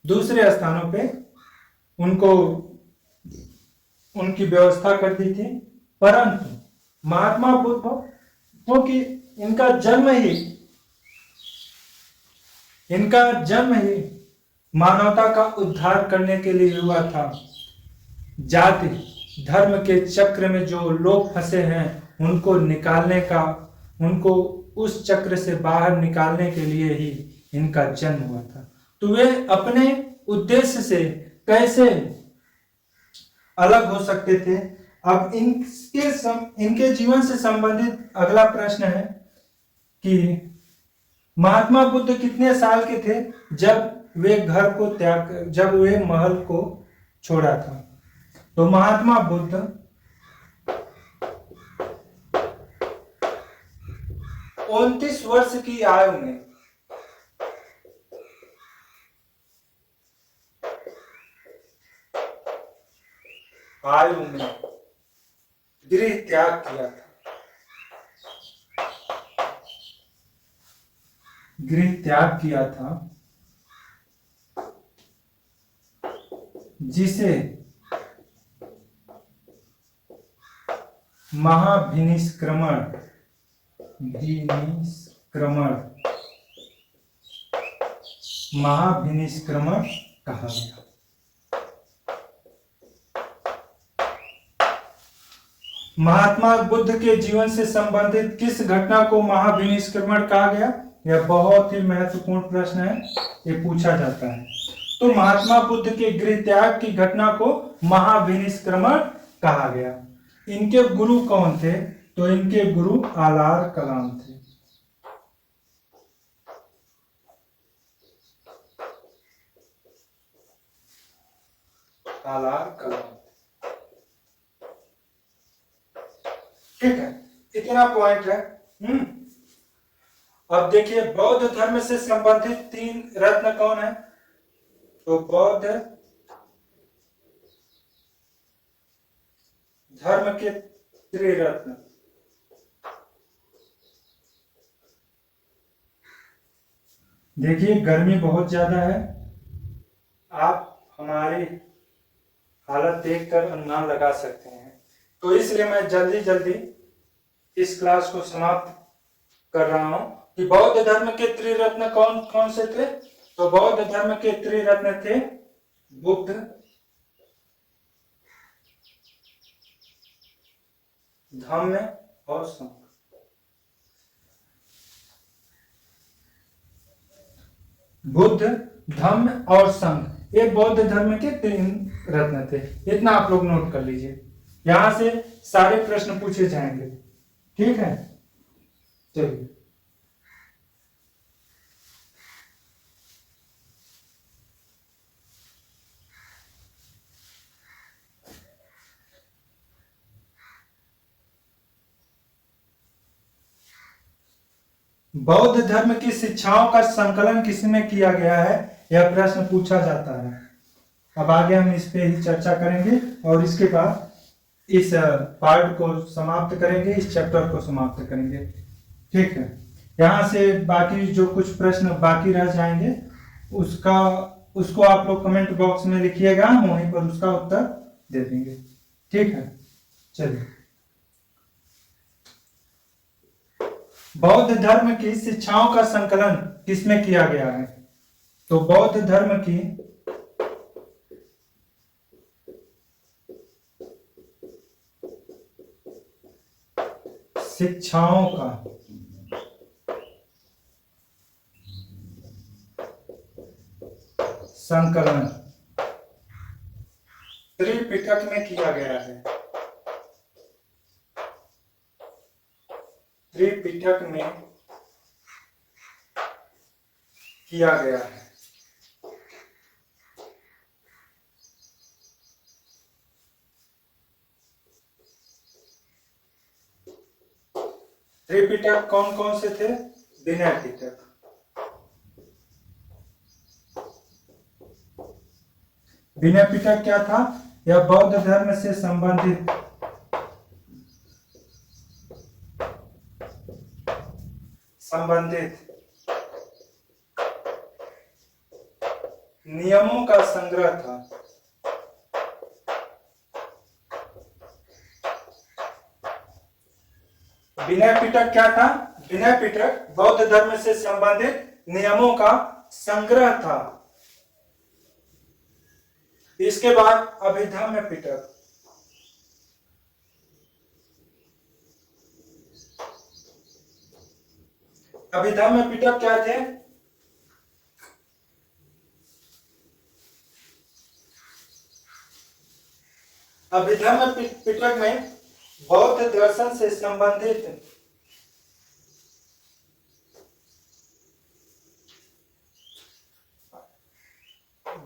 Speaker 1: दूसरे स्थानों पे उनको उनकी व्यवस्था कर दी थी। परंतु महात्मा बुद्ध क्योंकि इनका जन्म ही मानवता का उद्धार करने के लिए हुआ था। जाति धर्म के चक्र में जो लोग फंसे हैं उनको उस चक्र से बाहर निकालने के लिए ही इनका जन्म हुआ था। तो वे अपने उद्देश्य से कैसे अलग हो सकते थे। अब इनके जीवन से संबंधित अगला प्रश्न है कि महात्मा बुद्ध कितने साल के थे जब वे महल को छोड़ा था। तो महात्मा बुद्ध 29 वर्ष की आयु में गृह त्याग किया था। जिसे महाभिनिष्क्रमण कहा गया। महात्मा बुद्ध के जीवन से संबंधित किस घटना को महाभिनिष्क्रमण कहा गया? यह बहुत ही महत्वपूर्ण प्रश्न है, ये पूछा जाता है। तो महात्मा बुद्ध के गृह त्याग की घटना को महाभिनिष्क्रमण कहा गया। इनके गुरु कौन थे? तो इनके गुरु आलार कलाम थे। आलार कलाम। ठीक है, इतना पॉइंट है। अब देखिए बौद्ध धर्म से संबंधित 3 रत्न कौन है? तो बौद्ध धर्म के त्रिरत्न देखिए, गर्मी बहुत ज्यादा है। आप हमारी हालत देखकर अनुमान लगा सकते हैं। तो इसलिए मैं जल्दी जल्दी इस क्लास को समाप्त कर रहा हूं कि बौद्ध धर्म के त्रिरत्न कौन कौन से थे। तो बौद्ध धर्म के त्रिरत्न थे बुद्ध, धम्म और संघ। बुद्ध, धम्म और संघ, ये बौद्ध धर्म के 3 रत्न थे। इतना आप लोग नोट कर लीजिए, यहां से सारे प्रश्न पूछे जाएंगे। ठीक है, चलिए। बौद्ध धर्म की शिक्षाओं का संकलन किसमें किया गया है, यह प्रश्न पूछा जाता है। अब आगे हम इस पे ही चर्चा करेंगे और इसके बाद इस पार्ट को समाप्त करेंगे, इस चैप्टर को समाप्त करेंगे। ठीक है, यहाँ से बाकी जो कुछ प्रश्न बाकी रह जाएंगे उसको आप लोग कमेंट बॉक्स में लिखिएगा, हम वहीं पर उसका उत्तर दे देंगे। ठीक है, चलिए। बौद्ध धर्म की शिक्षाओं का संकलन किसमें किया गया है? तो बौद्ध धर्म की शिक्षाओं का संकलन त्रिपिटक में किया गया है। त्रिपिटक में किया गया है। त्रिपिटक कौन कौन से थे? विनय पिटक, विनय पिटक क्या था? यह बौद्ध धर्म से संबंधित नियमों का संग्रह था। विनय पिटक क्या था? विनय पिटक बौद्ध धर्म से संबंधित नियमों का संग्रह था। इसके बाद अभिधम्म पिटक, अभिधम्म पिटक क्या थे? अभिधम्म पिटक में बौद्ध दर्शन से संबंधित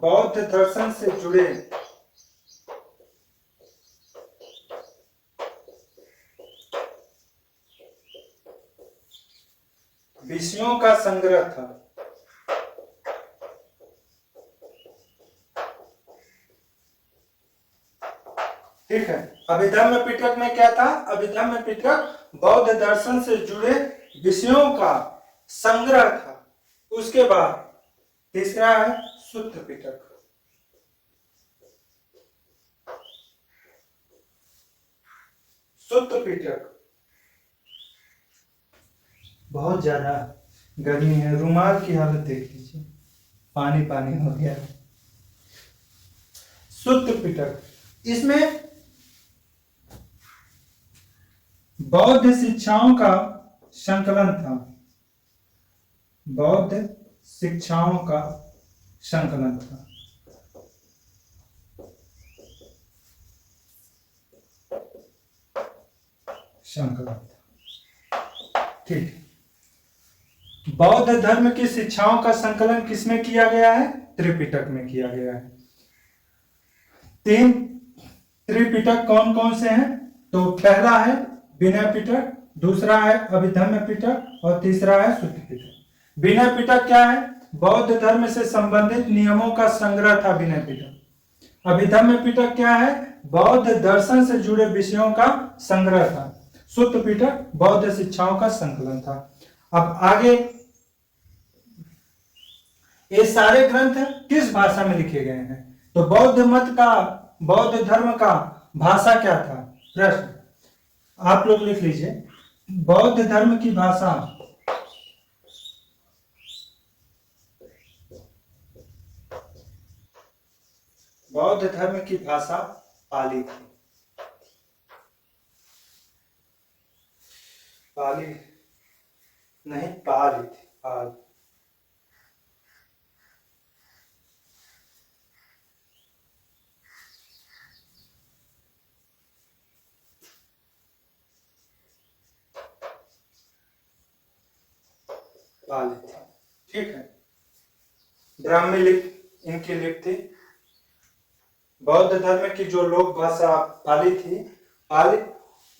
Speaker 1: बौद्ध दर्शन से जुड़े विषयों का संग्रह था। ठीक है, अभिधम्म पिटक में क्या था? अभिधम्म पिटक बौद्ध दर्शन से जुड़े विषयों का संग्रह था। उसके बाद तीसरा है सुत्त पिटक। सुत्त पिटक, बहुत ज्यादा गर्मी है, रुमाल की हालत देख लीजिए, पानी पानी हो गया। सुत्त पिटक, इसमें बौद्ध शिक्षाओं का संकलन था। बौद्ध शिक्षाओं का संकलन था। संकलन था। ठीक, बौद्ध धर्म की शिक्षाओं का संकलन किसमें किया गया है? त्रिपिटक में किया गया है। 3 त्रिपिटक कौन कौन से हैं? तो पहला है विनय पिटक, दूसरा है अभिधम्म पिटक और तीसरा है सुत्त पिटक। विनय पिटक क्या है? बौद्ध धर्म से संबंधित नियमों का संग्रह था विनय पिटक। अभिधम्म पिटक क्या है? बौद्ध दर्शन से जुड़े विषयों का संग्रह था। सुत्त पिटक बौद्ध शिक्षाओं का संकलन था। अब आगे, ये सारे ग्रंथ किस भाषा में लिखे गए हैं? तो बौद्ध मत का, बौद्ध धर्म का भाषा क्या था? प्रश्न आप लोग लिख लीजिए, बौद्ध धर्म की भाषा बौद्ध धर्म की भाषा पाली थी। पाली नहीं, पाली थी, पाली। पाली थी, ठीक है। ब्राह्मी लिपि इनकी लिपि थी। बौद्ध धर्म की जो लोक भाषा पाली थी, पाली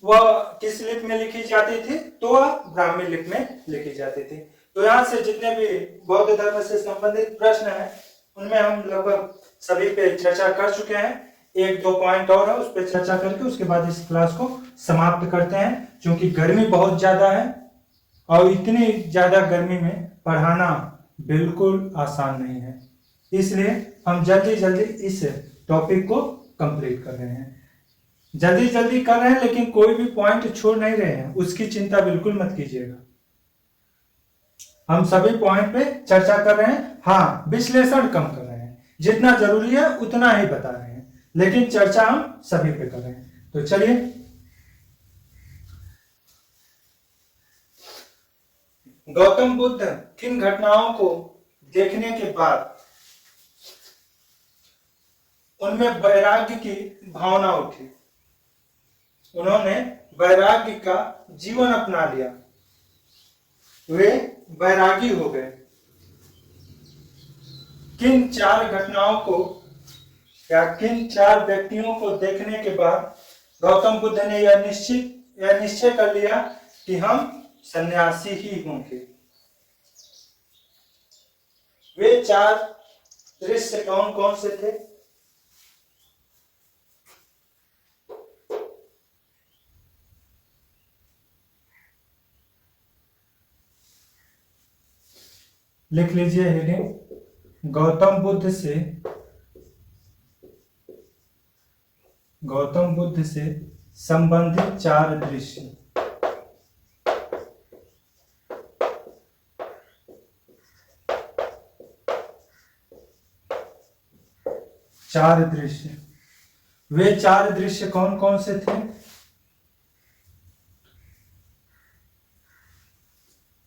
Speaker 1: वह किस लिपि में लिखी जाती थी? तो वह ब्राह्मी लिपि में लिखी जाती थी। तो यहाँ से जितने भी बौद्ध धर्म से संबंधित प्रश्न हैं, उनमें हम लगभग सभी पे चर्चा कर चुके हैं। एक दो पॉइंट और है, उस पर चर्चा करके उसके बाद इस क्लास को समाप्त करते हैं, क्योंकि गर्मी बहुत ज्यादा है और इतनी ज्यादा गर्मी में पढ़ाना बिल्कुल आसान नहीं है। इसलिए हम जल्दी जल्दी इस टॉपिक को कंप्लीट कर रहे हैं, जल्दी जल्दी कर रहे हैं, लेकिन कोई भी पॉइंट छोड़ नहीं रहे हैं, उसकी चिंता बिल्कुल मत कीजिएगा। हम सभी पॉइंट पे चर्चा कर रहे हैं। हाँ, विश्लेषण कम कर रहे हैं, जितना जरूरी है उतना ही बता रहे हैं, लेकिन चर्चा हम सभी पे कर रहे हैं। तो चलिए, गौतम बुद्ध किन घटनाओं को देखने के बाद उनमें वैराग्य की भावना उठी, उन्होंने वैराग्य का जीवन अपना लिया, वे वैरागी हो गए। किन चार घटनाओं को या किन चार व्यक्तियों को देखने के बाद गौतम बुद्ध ने यह निश्चय कर लिया कि हम सन्यासी ही होंगे। वे चार दृश्य कौन कौन से थे? लिख लीजिए हेडिंग, गौतम बुद्ध से संबंधित चार दृश्य। चार दृश्य, वे चार दृश्य कौन कौन से थे?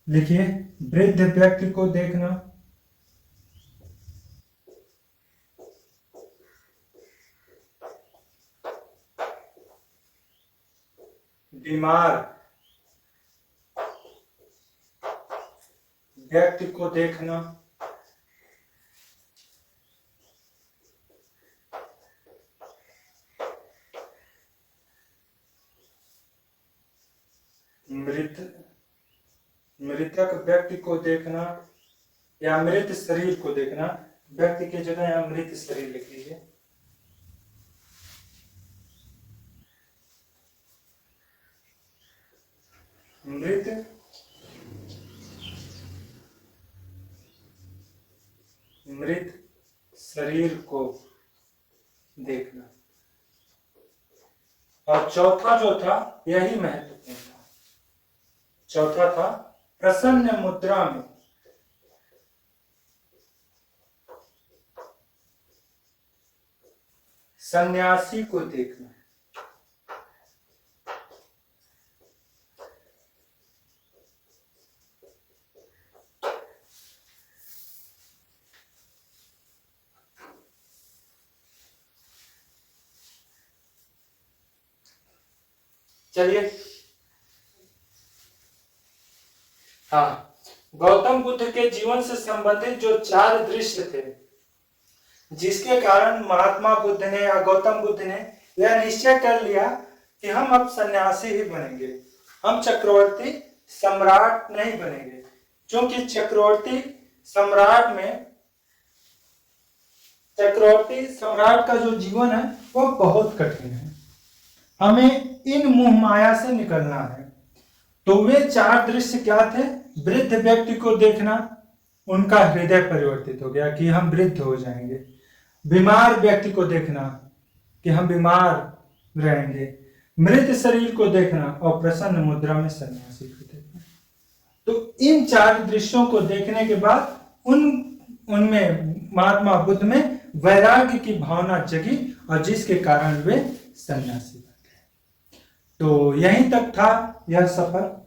Speaker 1: लिखिए, वृद्ध व्यक्ति को देखना, बीमार व्यक्ति को देखना, मृतक व्यक्ति को देखना या मृत शरीर को देखना। व्यक्ति की जगह यहाँ मृत शरीर लिख लीजिए। मृत शरीर को देखना। और चौथा जो था, यही महत्वपूर्ण था, चौथा था प्रसन्न मुद्रा में सन्यासी को देखना। चलिए, हाँ, गौतम बुद्ध के जीवन से संबंधित जो चार दृश्य थे, जिसके कारण महात्मा बुद्ध ने या गौतम बुद्ध ने यह निश्चय कर लिया कि हम अब सन्यासी ही बनेंगे, हम चक्रवर्ती सम्राट नहीं बनेंगे, क्योंकि चक्रवर्ती सम्राट का जो जीवन है वो बहुत कठिन है, हमें इन मोह माया से निकलना है। तो वे चार दृश्य क्या थे? वृद्ध व्यक्ति को देखना, उनका हृदय परिवर्तित हो गया कि हम वृद्ध हो जाएंगे। बीमार व्यक्ति को देखना कि हम बीमार रहेंगे। मृत शरीर को देखना और प्रसन्न मुद्रा में सन्यासी को देखना। तो इन चार दृश्यों को देखने के बाद उनमें महात्मा बुद्ध में वैराग्य की भावना जगी और जिसके कारण वे सन्यासी बन गए। तो यहीं तक था यह सफर।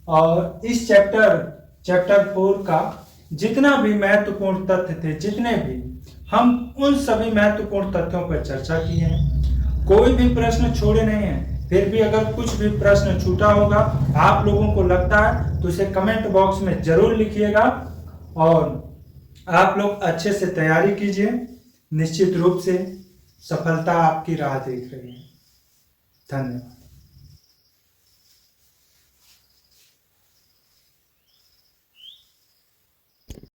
Speaker 1: और इस चैप्टर 4 का जितना भी महत्वपूर्ण तथ्य थे, जितने भी, हम उन सभी महत्वपूर्ण तथ्यों पर चर्चा की है। कोई भी प्रश्न छोड़े नहीं है। फिर भी अगर कुछ भी प्रश्न छूटा होगा, आप लोगों को लगता है, तो इसे कमेंट बॉक्स में जरूर लिखिएगा और आप लोग अच्छे से तैयारी कीजिए। निश्चित रूप से सफलता आपकी राह देख रही है। धन्यवाद।